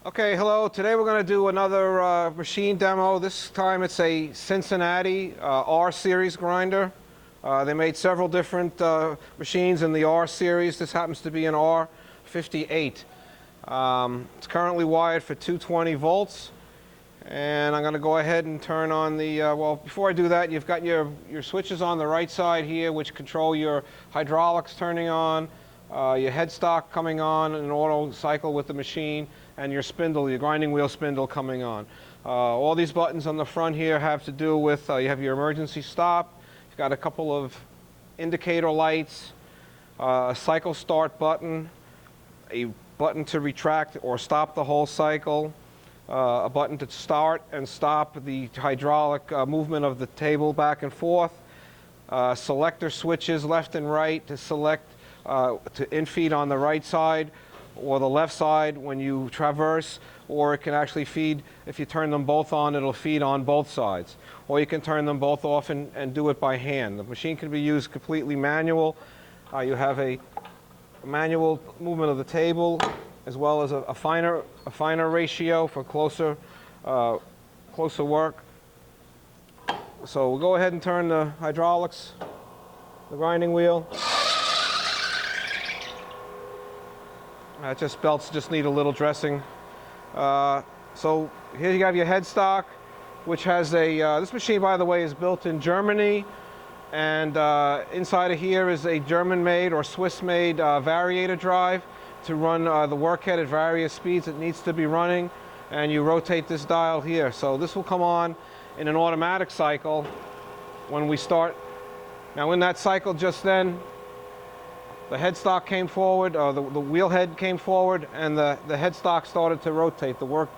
Okay, hello. Today we're going to do another machine demo. This time it's a Cincinnati R series grinder. They made several different machines in the R series. This happens to be an R58. It's currently wired for 220 volts. And I'm going to go ahead and turn on the, well, before I do that, you've got your switches on the right side here, which control your hydraulics turning on, your headstock coming on, an auto cycle with the machine, and your spindle, your grinding wheel spindle coming on. All these buttons on the front here have to do with, you have your emergency stop, you've got a couple of indicator lights, a cycle start button, a button to retract or stop the whole cycle, a button to start and stop the hydraulic movement of the table back and forth, selector switches left and right to select to infeed on the right side or the left side when you traverse, or it can actually feed, if you turn them both on, it'll feed on both sides. Or you can turn them both off and do it by hand. The machine can be used completely manual. You have a manual movement of the table, as well as a finer ratio for closer work. So we'll go ahead and turn the hydraulics, the grinding wheel. Belts just need a little dressing. So here you have your headstock, which has a, this machine, by the way, is built in Germany. And inside of here is a German-made or Swiss-made variator drive to run the workhead at various speeds it needs to be running. And you rotate this dial here. So this will come on in an automatic cycle when we start. Now in that cycle just then, the headstock came forward, the wheel head came forward, and the headstock started to rotate the work.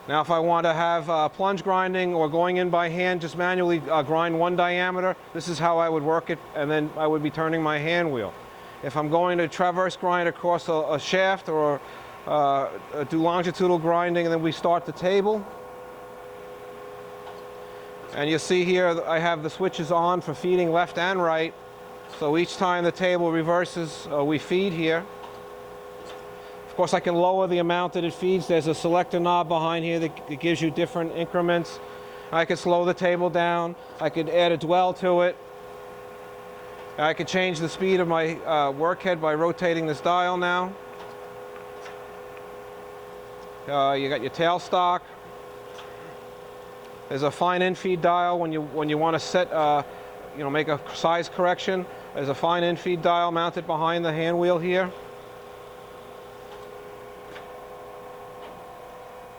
Now if I want to have plunge grinding or going in by hand, just manually grind one diameter, this is how I would work it, and then I would be turning my hand wheel. If I'm going to traverse grind across a shaft or do longitudinal grinding, and then we start the table. And you see here I have the switches on for feeding left and right. So each time the table reverses, we feed here. Of course, I can lower the amount that it feeds. There's a selector knob behind here that gives you different increments. I could slow the table down. I could add a dwell to it. I could change the speed of my workhead by rotating this dial now. You got your tailstock. There's a fine infeed dial when you want to set, make a size correction. There's a fine infeed dial mounted behind the hand wheel here.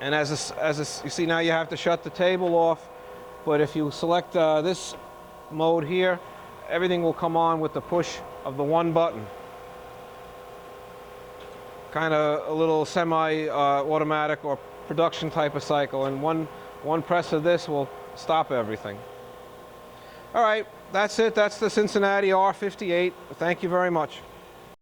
And you see now you have to shut the table off, but if you select this mode here, everything will come on with the push of the one button. Kind of a little semi-automatic or production type of cycle, and one press of this will stop everything. All right, that's it. That's the Cincinnati R58. Thank you very much.